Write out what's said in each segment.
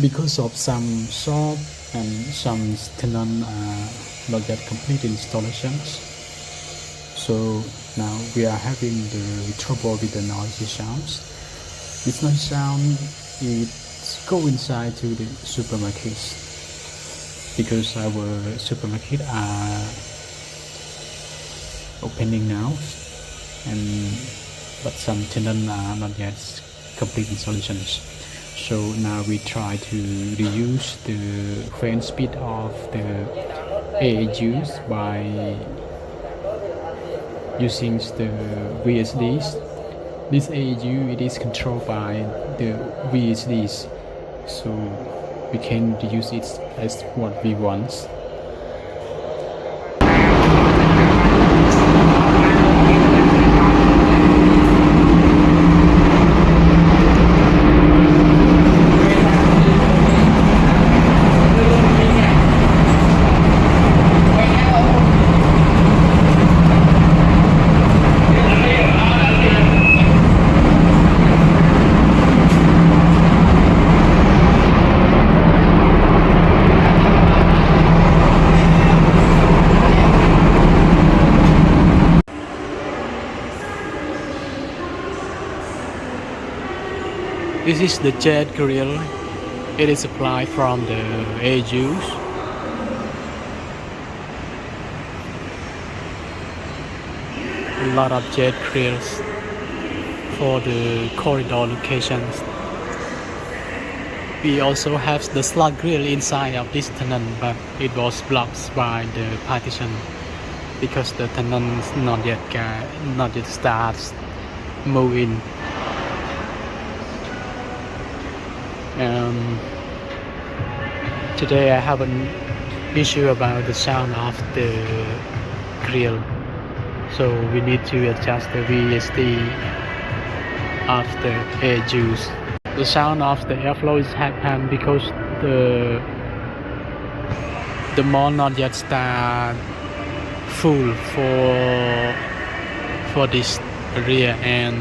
because of some shop and some tenant not yet complete installations. So now we are having the trouble with the noisy sounds. This noisy sound it go inside to the supermarkets because our supermarket are opening now, and but some tenants are not yet complete installations. So now we try to reduce the fan speed of the AHUs by using the VSDs. This AHU it is controlled by the VSDs, so we can use it as what we want. This is the jet grill. It is supplied from the AHUs. A lot of jet grills for the corridor locations. We also have the slot grill inside of this tenant, but it was blocked by the partition because the tenants not yet start move in. Today I have an issue about the sound of the grill, so we need to adjust the VSD of the air juice. The sound of the airflow is happened because the mall not yet start full for this area, and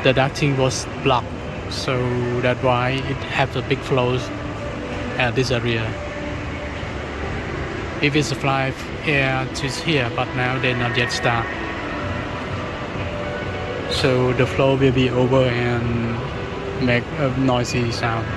the ducting was blocked. So that's why it has a big flows at this area. If it's supply air to here, but now they not yet start. So the flow will be over and make a noisy sound.